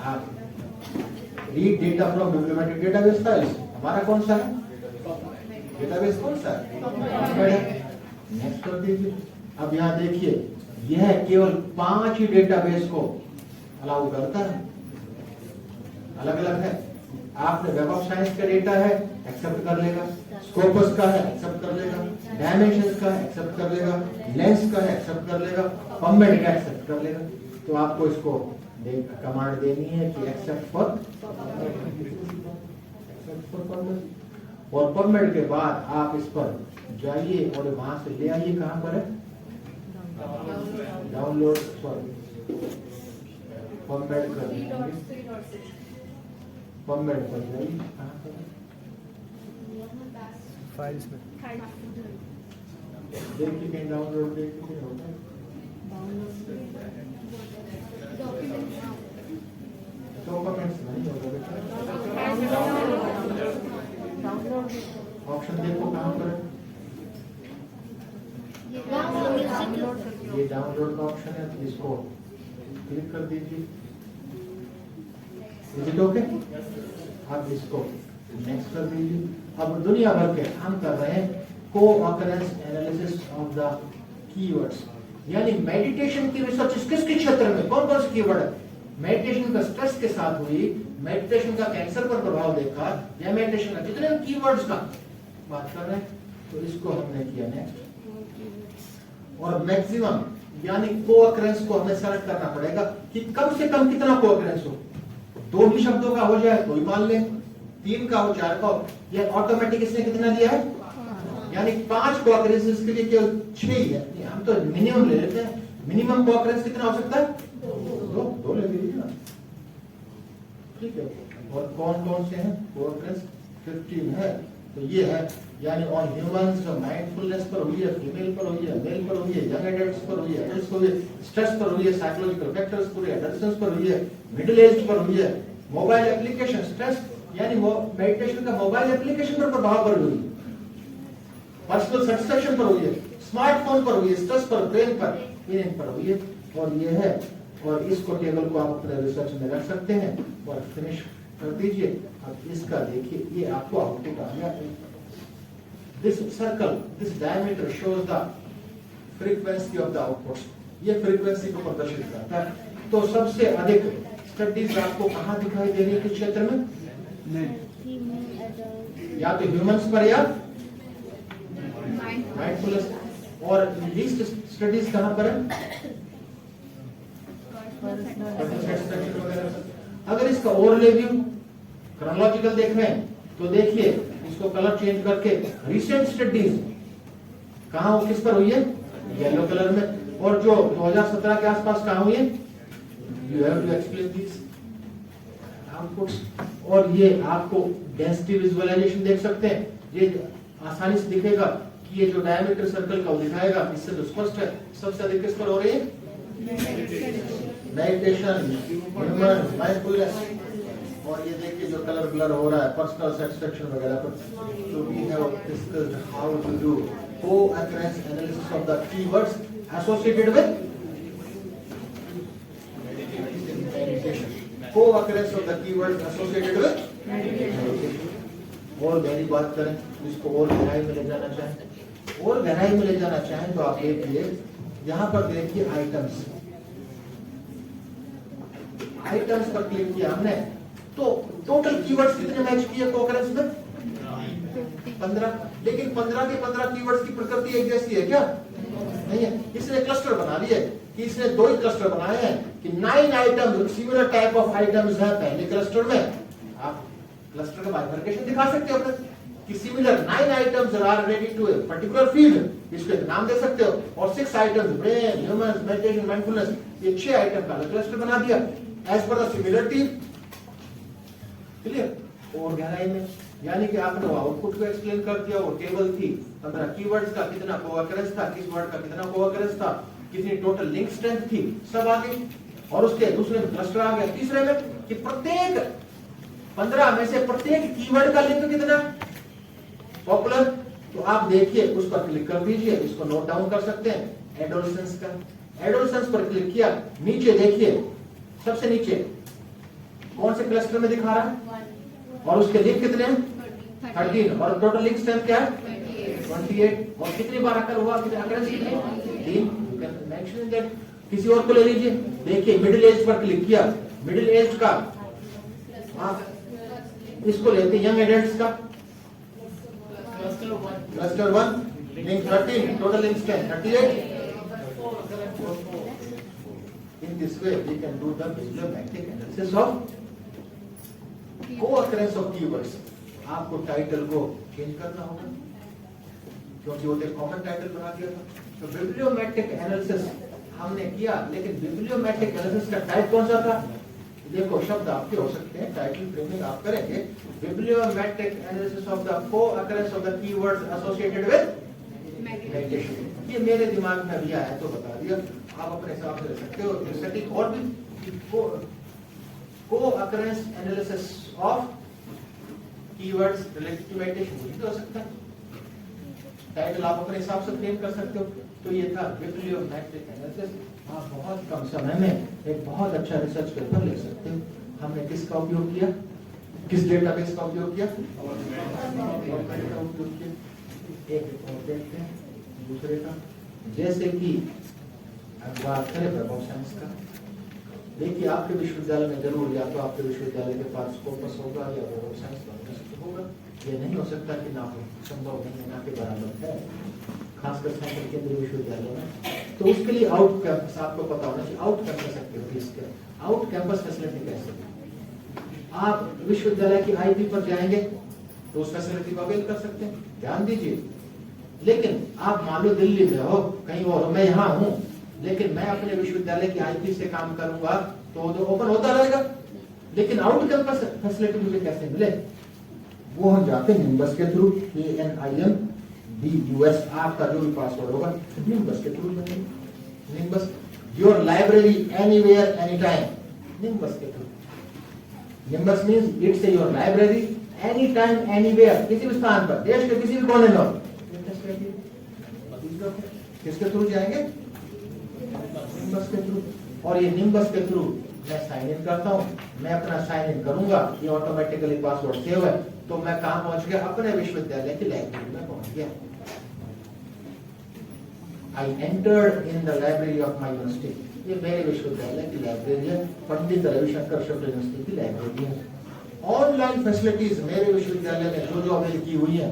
आप read data from bibliometric database files. हमारा कौन सा है डेटाबेस? कौन सा है? नेक्स्ट कर दीजिए। अब यहाँ देखिए, यह केवल 5 ही डेटाबेस को अलाउ करता है, अलग अलग है। आपने वेब ऑफ साइंस का डेटा है, एक्सेप्ट कर लेगा। स्कोपस का है, एक्सेप्ट कर लेगा। डायमेंशंस का है, एक्सेप्ट कर लेगा। लेंस का है, एक्सेप्ट कर लेगा। पबमेड का एक्सेप्ट कर लेगा। तो आपको इसको कमांड देनी है कि एक्सेप्ट फॉर, और पबमेड के बाद आप इस पर जाइए और वहां से ले आइए। कहां पर है? डाउनलोड, सॉरी पबमेड कर पबमेड पर जाइए। कहां पर? फाइल्स में देखिए, कहीं डाउनलोड देखिए होगा। डॉक्यूमेंट्स नहीं होगा बेटा, ऑप्शन देखो कहां पर है। ये डाउनलोड का ऑप्शन है, तो इसको क्लिक कर दीजिए। Is it okay? अब इसको नेक्स्ट कर दीजिए। अब दुनिया भर के हम कर रहे हैं को occurrence analysis of the keywords, यानी मेडिटेशन की रिसर्च किसके क्षेत्र में कौन कौन से कीवर्ड है, मेडिटेशन का स्ट्रेस के साथ हुई, मेडिटेशन का कैंसर पर प्रभाव देखा, या मेडिटेशन का जितने कीवर्ड्स का बात कर रहे हैं, तो इसको हमने किया नेक्स्ट। और मैक्सिमम यानी को-अकरेंस को हमें सेलेक्ट करना पड़ेगा कि कम से कम कितना को-अकरेंस हो। 2 ही शब्दों का हो जाए तो ही मान लें, 3 का हो, 4 का हो, या ऑटोमेटिक इसने कितना दिया है, यानी 5 को-अकरेंसेस के लिए केवल 6 ही है, हम तो मिनिमम ले लेते हैं। मिनिमम को-अकरेंस कितना हो सकता है, 2 ले लीजिए ना, ठीक है। और कौन कौन से हैं को-अकरेंस, 15 है, तो ये है, यानी ऑन ह्यूमंस जो माइंडफुलनेस पर हुई है, फीमेल पर हुई है, मेल पर हुई है, यंग एडल्ट्स पर हुई है, एडल्ट्स पर हुई है, स्ट्रेस पर हुई है, साइकोलॉजिकल फैक्टर्स पर हुई है, एडल्ट्स पर हुई है, मिडिल एज पर हुई है, मोबाइल एप्लीकेशन स्ट्रेस यानी मेडिटेशन का मोबाइल एप्लीकेशन पर प्रभाव पर हुई है, पर्सनल सेटिस्फेक्शन पर हुई है, स्मार्टफोन पर हुई है, स्ट्रेस पर, ब्रेन पर, इन पर हुई है, और ये है। और इसको टेबल को आप अपने रिसर्च में रख सकते हैं और फिनिश कर दीजिए। अब इसका देखिए, ये आपको आउटपुट आ गया। This circle, this diameter shows the frequency of the outputs. ये फ्रीक्वेंसी को प्रदर्शित करता है। तो सबसे अधिक स्टडीज आपको कहाँ दिखाई दे रही है, किस क्षेत्र में? या तो ह्यूमंस पर या माइंडफुलनेस, और लीस्ट स्टडीज कहाँ पर है? अगर इसका ओवरले व्यू क्रोनोलॉजिकल देख रहे हैं तो देखिए, इसको कलर चेंज करके रिसेंट स्टडीज कहाँ किस पर हुई है, येलो कलर में, और जो 2017 के आसपास कहाँ हुई है, you have to explain this outputs. और ये आपको डेंसिटी विजुअलाइजेशन देख सकते हैं, ये आसानी से दिखेगा कि ये जो डायमीटर सर्कल का दिखाएगा, इससे तो स्पष्ट है सबसे अधिक किस पर हो रही है, मेडिटेशन, ह्यूमन माइंडफुलनेस। और ये देखिए जो कलर ब्लर हो रहा है पर्सनल सेटिस्फेक्शन वगैरह पर। तो we have discussed how to do co-occurrence analysis of the keywords associated with meditation, co-occurrence of the keywords associated with meditation. और गहरी बात करें, इसको और गहराई में ले जाना चाहें, और गहराई में ले जाना चाहें तो आप देखिए, यहाँ पर देखिए आइटम्स, आइटम्स पर क्लिक किया हमने, तो टोटल कीवर्ड्स कितने मैच किए को-अकरेंस में? 15। लेकिन 15 के 15 कीवर्ड्स की प्रकृति एक जैसी है क्या? नहीं है। इसने क्लस्टर बना लिए कि इसने 2 ही क्लस्टर बनाए हैं कि 9 items, similar type of items है पहले क्लस्टर में। आप क्लस्टर का बाइफरकेशन दिखा सकते हो अपने कि similar 9 items are related to a particular field, इसको एक नाम दे सकते हो। और 6 items, brain, humans, meditation, mindfulness, ये 6 आइटम का क्लस्टर बना दिया as per the similarity. Clear? और गहराई में यानी कि आपने वो आउटपुट को एक्सप्लेन कर दिया, वो टेबल थी 15 कीवर्ड्स का कितना को-अकरेंस था, किस वर्ड का कितना को-अकरेंस था, कितनी टोटल लिंक स्ट्रेंथ थी, सब आ गई। और उसके दूसरे में क्लस्टर आ गया, तीसरे में कि प्रत्येक 15 में से प्रत्येक कीवर्ड का लिंक कितना पॉपुलर। तो आप देखिए, उस पर क्लिक कर दीजिए, इसको नोट डाउन कर सकते हैं। एडोलसेंस का, एडोलसेंस पर क्लिक किया, नीचे देखिए सबसे नीचे कौन से क्लस्टर में दिखा रहा है, और उसके लिंक कितने हैं, 13, और टोटल लिंक स्ट्रेंथ क्या है, 28। और कितनी बार अकर हुआ, कितने अकरेंस कितने, 3। Mention that. किसी और को ले लीजिए, देखिए मिडिल एज पर क्लिक किया, मिडिल एज का इसको लेते यंग एडल्ट्स का, cluster 1 link 13, total link strength 38। In this way, we can do the bibliometric analysis of co-occurrence of keywords. आपको टाइटल को चेंज करना होगा, क्योंकि वो कॉमन टाइटल बना दिया था। तो बिब्लियोमेट्रिक एनालिसिस हमने किया, लेकिन बिब्लियोमेट्रिक एनालिसिस का टाइप कौन सा था? देखो, शब्द आपके हो सकते हैं, टाइटल फ्रेमिंग आप करेंगे, bibliometric analysis of the co-occurrence of the keywords associated with meditation. ये मेरे दिमाग में अभी आया तो बता दिया, आप अपने हिसाब से ले सकते हो। सेटिंग और भी co-occurrence analysis of keywords related to meditation हो सकता है। टाइटल आप अपने हिसाब से फ्रेम कर सकते हो। तो ये था बिब्लियोमेट्रिक एनालिसिस। आप बहुत कम समय में एक बहुत अच्छा रिसर्च पेपर ले सकते हो। हमने किसका उपयोग किया, किस डेटाबेस का उपयोग किया, PubMed का उपयोग किया। एक रिपोर्ट देखते हैं दूसरे का, जैसे कि अब बात करें वेब ऑफ साइंस का। देखिए आपके विश्वविद्यालय में जरूर या तो आपके विश्वविद्यालय के पास स्कोपस होगा या वेब ऑफ साइंस होगा। ये नहीं हो सकता कि ना हो, संभव नहीं है, ना के बराबर है, खासकर सेंट्रल केंद्रीय विश्वविद्यालय में। तो उसके लिए आउट कैंपस आपको पता होना चाहिए। आउट कैंपस एक्टिविटीज के आउट कैंपस फैसिलिटी कैसे, आप विश्वविद्यालय की आईपी पर जाएंगे तो उस फैसिलिटी को अवेल कर सकते हैं, ध्यान दीजिए। लेकिन आप मान लो दिल्ली में हो, कहीं और हो, मैं यहाँ हूँ, लेकिन मैं अपने विश्वविद्यालय की आईपी से काम करूंगा तो ओपन होता रहेगा। लेकिन आउट कैंपस फैसिलिटी मुझे कैसे मिले, वो हम जाते हैं निम्बस के थ्रू, ANIMBUS, आपका जो भी पासवर्ड होगा निम्बस के थ्रू मिलेंगे। Nimbus your library anywhere any time, Nimbus के थ्रू। Nimbus means it's your library any time anywhere, किसी भी स्थान पर, देश के किसी भी कोने में। किसके थ्रू जाएंगे, निम्बस के थ्रू। और ये निम्बस के थ्रू मैं साइन इन करता हूँ, मैं अपना साइन इन करूंगा, ये ऑटोमेटिकली पासवर्ड सेव है, तो मैं कहां पहुंच गया, अपने विश्वविद्यालय की लाइब्रेरी में पहुंच गया। I entered in the library of my university, ये मेरे विश्वविद्यालय की लाइब्रेरी है, पंडित रविशंकर शुक्ल यूनिवर्सिटी की लाइब्रेरी है। ऑनलाइन फैसिलिटीज मेरे विश्वविद्यालय में जो जो अवेल की हुई है,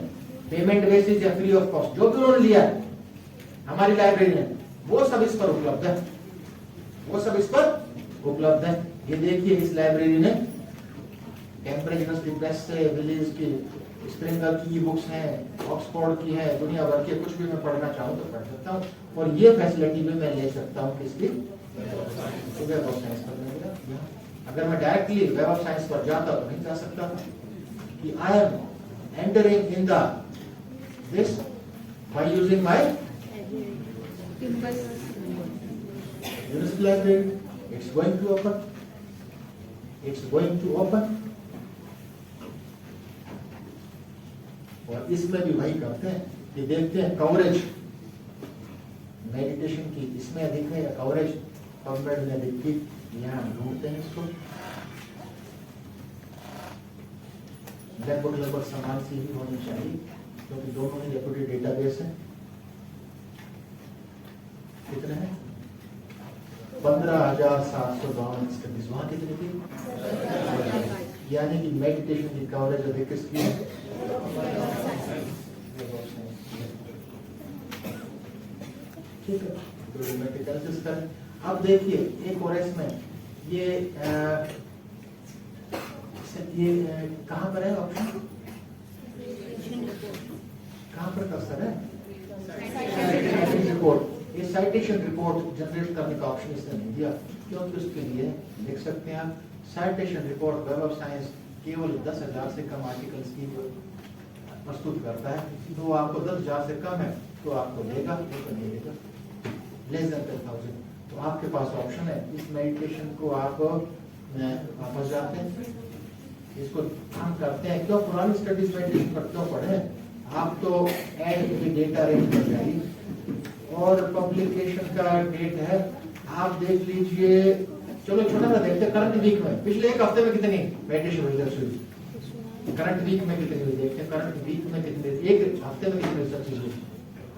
पेमेंट बेसिस या फ्री ऑफ कॉस्ट, जो भी उन्होंने लिया है हमारी लाइब्रेरी में, वो सब इस पर उपलब्ध है, वो सब इस पर उपलब्ध है। ये देखिए इस लाइब्रेरी ने कैम्ब्रिज यूनिवर्सिटी प्रेस से विलीज की, स्प्रिंगर की बुक्स हैं, ऑक्सफोर्ड की है, दुनिया भर के, कुछ भी मैं पढ़ना चाहूँ तो पढ़ सकता हूँ। और ये फैसिलिटी भी मैं ले सकता हूँ किसकी, वेब ऑफ साइंस पर मिलेगा। अगर मैं डायरेक्टली वेब ऑफ साइंस पर जाता तो नहीं जा सकता था कि I am entering in the this by using my university library, it's going to open, it's going to open। और इसमें भी वही करते हैं कि देखते हैं कवरेज मेडिटेशन की, इसमें अधिक है या कवरेज PubMed में अधिक थी, यहाँ ढूंढते हैं इसको। लगभग लगभग समान सी ही होनी चाहिए, क्योंकि दोनों ही रेपुटेड डेटाबेस है। कितने हैं, 15,752 स्टडीज, वहां कितनी थी, यानी कि मेडिटेशन की कवरेज अधिक किसकी है, ठीक है। अब देखिए एक और इसमें ये कहाँ पर है ऑप्शन, कहाँ पर कर्सर है, रिपोर्ट। ये साइटेशन रिपोर्ट जनरेट करने का ऑप्शन इसने नहीं दिया, क्योंकि उसके लिए लिख सकते हैं आप citation report web of science केवल 10,000 से कम आर्टिकल्स की प्रस्तुत करता है। तो आपको 10,000 से कम है तो आपको देगा, तो नहीं देगा। लेस देन 10,000 तो आपके पास ऑप्शन है, इस मेडिटेशन को आप वापस जाते हैं, इसको हम करते हैं। क्यों पुरानी स्टडीज मेडिटेशन पर क्यों पढ़े, आप तो ऐड की डेटा रेंज कर जाइए और पब्लिकेशन का डेट है, आप देख लीजिए। चलो छोटा सा देखते हैं करंट वीक में, पिछले एक हफ्ते में कितनी मेडिटेशन रिसर्च हुई, करंट वीक में कितनी हुई देखते हैं, करंट वीक में कितने, एक हफ्ते में कितनी रिसर्च हुई,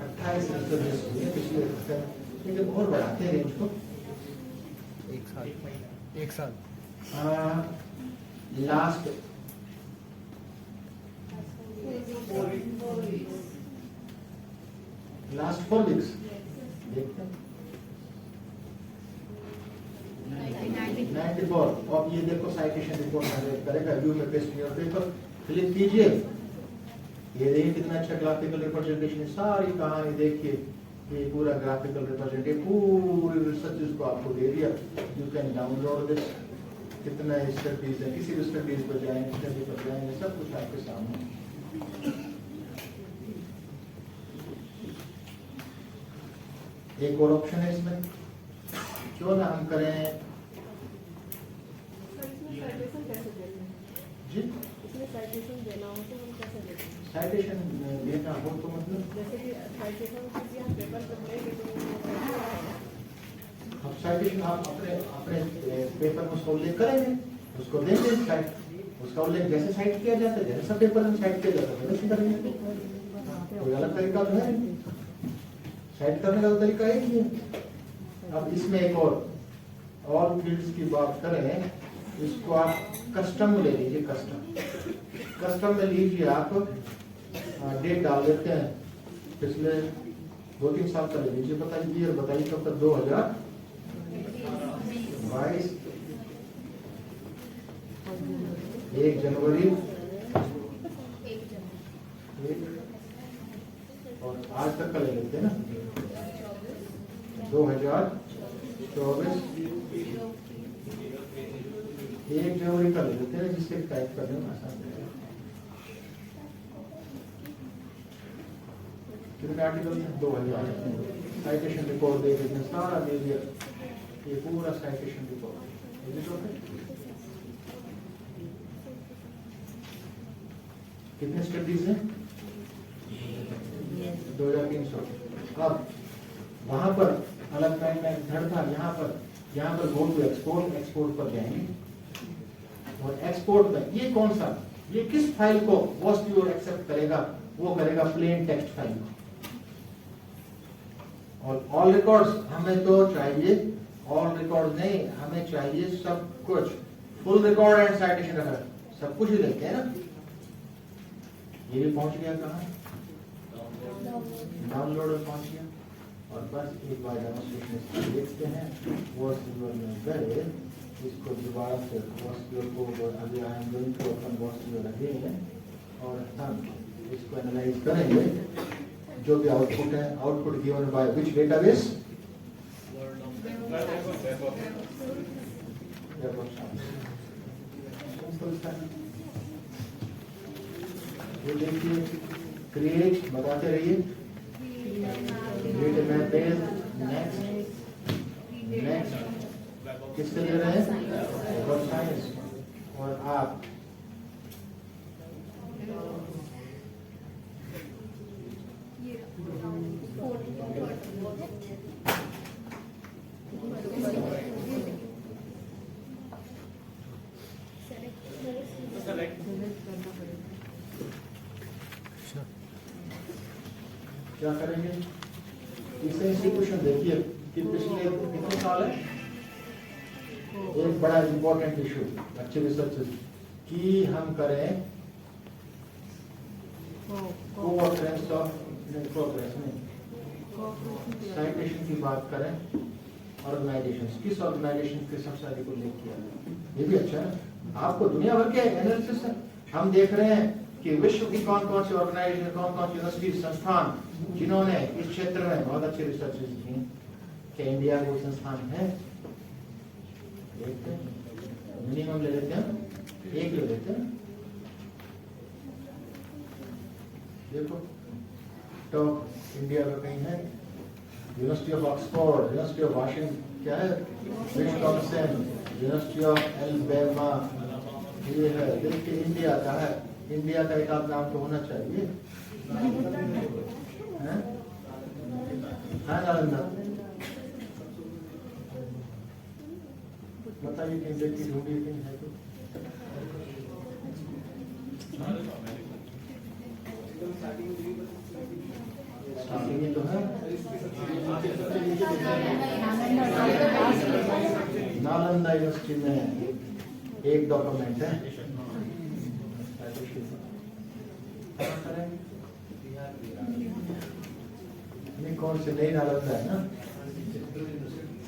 28 रिसर्च हुई है पिछले हफ्ते में। लेकिन और बढ़ाते हैं रेंज को, एक साल लास्ट लास्ट 4 वीक्स देखते हैं 94। और ये देखो साइटेशन रिपोर्ट करेगा, व्यू में पेस्ट योर पेपर, क्लिक कीजिए, ये देखिए कितना अच्छा ग्राफिकल रिप्रेजेंटेशन है, सारी कहानी देखिए, ये पूरा ग्राफिकल रिप्रेजेंटेशन, पूरी रिसर्च को आपको दे दिया। यू कैन डाउनलोड दिस, कितना स्टडीज है, किसी भी स्टडीज पर जाएंगे, स्टडी पर जाएंगे, सब कुछ आपके सामने। एक और ऑप्शन है इसमें, क्यों ना हम करें जी, इसमें साइटेशन देना हो तो हम कैसे देते हैं? साइटेशन देना हो तो मतलब जैसे कि साइटेशन किसी हम पेपर पर लेंगे तो वो अब साइटेशन आप अपने अपने पेपर में उसका उल्लेख करेंगे, उसको देंगे साइट, उसका उल्लेख जैसे साइट किया जाता है, जैसे सब पेपर में साइट किया जाता है वैसे करेंगे। कोई अलग तरीका तो है नहीं, साइट करने का तरीका एक ही है। अब इसमें एक और फील्ड्स की बात करें, इसको आप कस्टम ले लीजिए। कस्टम में लीजिए आप डेट डाल देते हैं, पिछले 2-3 साल का ले लीजिए, बताइए ईयर बताइए कब तक, 2022 1 जनवरी और आज तक का ले लेते हैं ना, 2024 1 जनवरी का ले लेते हैं, जिससे टाइप करने में आसान रहेगा। कितने आर्टिकल हैं? 2000। साइटेशन रिपोर्ट दे देते हैं सारा मेजर, ये पूरा साइटेशन रिपोर्ट। कितने स्टडीज हैं? 2300। अब वहां पर अलग टाइम में धड़ था, यहाँ पर गो टू एक्सपोर्ट पर जाएंगे और एक्सपोर्ट में ये कौन सा, ये किस फाइल को वॉस्ट व्यूअर एक्सेप्ट करेगा? वो करेगा प्लेन टेक्स्ट फाइल को। और ऑल रिकॉर्ड्स हमें तो चाहिए, ऑल रिकॉर्ड नहीं, हमें चाहिए सब कुछ, full record and citation record, सब कुछ ही लेते हैं ना। ये भी पहुंच गया कहाँ? डाउनलोड में पहुंच गया। और बस एक बार डेमोन्स्ट्रेशन देखते हैं, वॉस्ट व्यूअर में गए, इसको दोबारा से वॉस्ट व्यूअर को अभी I am going to open VOSviewer again, और हम इसको एनालाइज करेंगे। जो भी आउटपुट है, output given by which database? ये देखिए, क्रिएट बताते रहिए, क्रिएट मैप पेज, नेक्स्ट किससे ले रहे हैं? Web science. और आप क्या करेंगे? इसे इंस्टीट्यूशन देखिए कि पिछले कितने साल है, एक बड़ा इंपॉर्टेंट इशू अच्छे रिसर्च की हम करें कोऑपरेंस ऑफ साइटेशन की बात करें, ऑर्गेनाइजेशन किस ऑर्गेनाइजेशन के सबसे अधिक उल्लेख किया, ये भी अच्छा है। आपको दुनिया भर के एनालिसिस है, हम देख रहे हैं कि विश्व की कौन कौन सी ऑर्गेनाइजेशन, कौन कौन सी यूनिवर्सिटी संस्थान जिन्होंने इस क्षेत्र में बहुत अच्छे रिसर्च की। क्या इंडिया वो संस्थान है? देखते हैं, मिनिमम ले लेते हैं, एक ले लेते हैं। देखो टॉप इंडिया का कहीं है, university of Oxford, university of Washington, क्या है, विस्कॉन्सिन, यूनिवर्सिटी ऑफ एलबामा, ये है। देखिए इंडिया का है, इंडिया का एक आध नाम तो होना चाहिए, है नालंदा। बताइए कि इंडिया की ढूंढी कहीं है तो? स्टार्टिंग तो है, नालंदा यूनिवर्सिटी में एक डॉक्यूमेंट है। कौन से नई नालंदा है ना,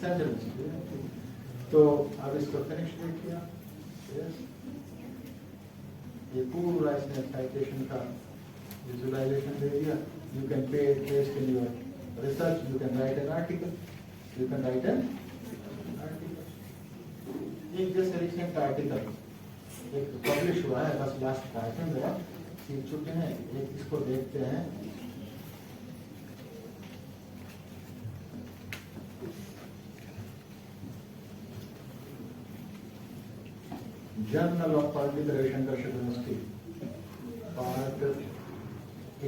सेंट्रल। तो अब इसको फिनिश देखिए, ये पूरा इसने साइटेशन का विजुअलाइजेशन दे दिया। You can paste in your research, you can write an article, you can write an article. एक जैसे रिसेंट आर्टिकल एक पब्लिश हुआ है, बस लास्ट का आइटम जरा सीख चुके हैं, एक इसको देखते हैं। Journal of political Ravishankar university part A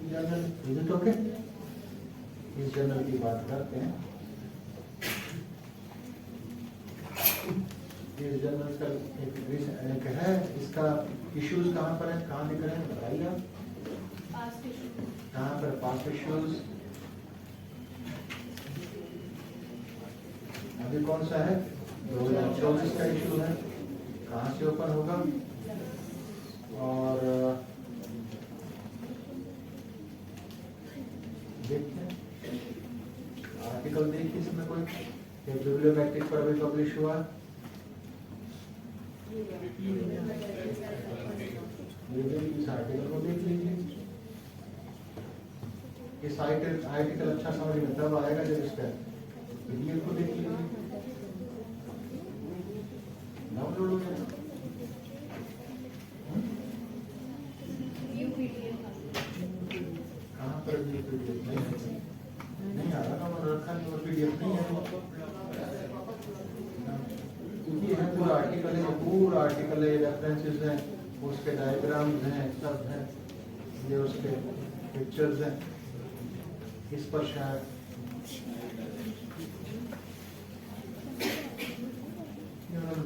journal, is it okay? इस जर्नल की बात करते हैं। इस जर्नल का एक है, इसका इश्यूज कहाँ पर है, कहाँ लिख रहे हैं बताइए आप। पास्ट इशू, कहाँ पर पास्ट इश्यूज, अभी कौन सा है 2024 का इशू है, कहाँ से ओपन होगा और देखते हैं आर्टिकल देखिए इसमें कोई एक बिब्लियोमेट्रिक पर भी पब्लिश हुआ, ये भी इस आर्टिकल को देख लीजिए। इस आर्टिकल अच्छा समझ में तब आएगा जब इसका पीडीएफ को देख लीजिए, डाउनलोड हो जाएगा। व्यू पीडीएफ कहाँ पर भी पीडीएफ नहीं आ रहा, मैंने रखा नहीं और पीडीएफ नहीं है, क्योंकि ये पूरा आर्टिकल है, पूरा आर्टिकल है, रेफरेंसेस हैं, उसके डायग्राम्स हैं, सब हैं, ये उसके पिक्चर्स हैं, इस पर शायद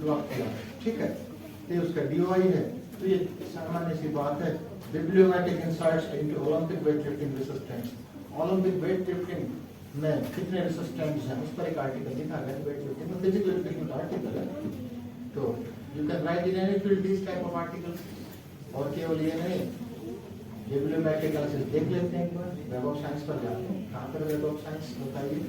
ब्लॉक किया, ठीक है। तो उसका डीओआई है, तो ये सामान्य सी बात है। Bibliometric insights into Olympic weight lifting research trends. Olympic weight lifting में कितने रिसर्च ट्रेंड्स हैं उस पर एक आर्टिकल लिखा गया है। वेट लिफ्टिंग में फिजिकल लिफ्टिंग का आर्टिकल है, तो you can write in any field this type of articles. और केवल ये नहीं, बिब्लियोमेट्रिक एनालिसिस देख लेते हैं एक बार, वेब ऑफ साइंस पर जाते हैं। कहाँ पर वेब ऑफ साइंस बताइए,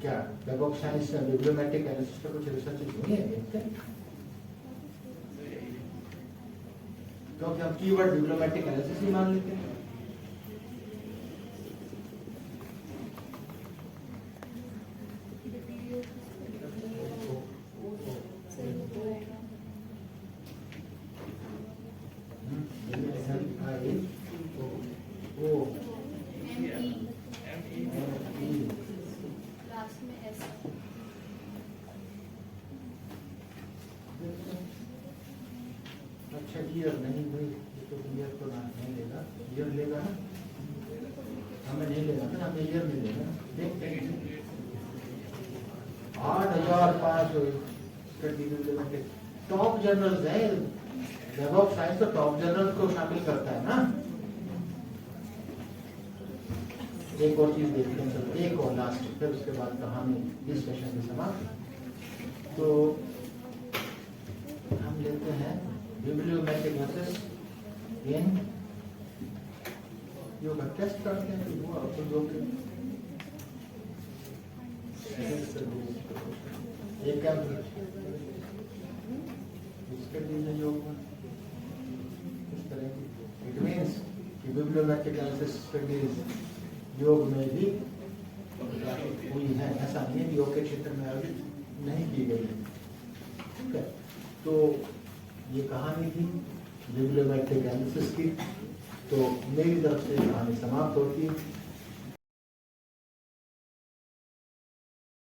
क्या वेब ऑफ साइंस में बिब्लियोमेट्रिक एनालिसिस पर कुछ रिसर्च नहीं है, देखते हैं। क्योंकि हम कीवर्ड बिब्लियोमेट्रिक एनालिसिस ही मान लेते हैं। लास्ट में एस अच्छा ईयर नहीं भाई, ये तो ईयर तो ना नहीं लेगा, ईयर लेगा ना, हमें नहीं लेगा ना, हमें ईयर नहीं लेगा। देखते हैं 8,500 टॉप जर्नल्स है, वेब ऑफ साइंस तो टॉप जर्नल्स को शामिल करता है ना। एक और चीज देखते हैं, चलो एक और लास्ट, फिर उसके बाद कहानी इस सेशन में समाप्त। तो हम लेते हैं bibliometric analysis in yoga, test करते हैं कि वो आपको जो एक इसके लिए योग इस तरह की इट मीन्स कि बिब्लियोमेट्रिक एनालिसिस स्टडीज योग में भी हुई है, ऐसा नहीं है योग के क्षेत्र में अभी नहीं की गई है, ठीक है। तो ये कहानी थी बिब्लियोमेट्रिक एनालिसिस की, तो मेरी तरफ से कहानी समाप्त होती है।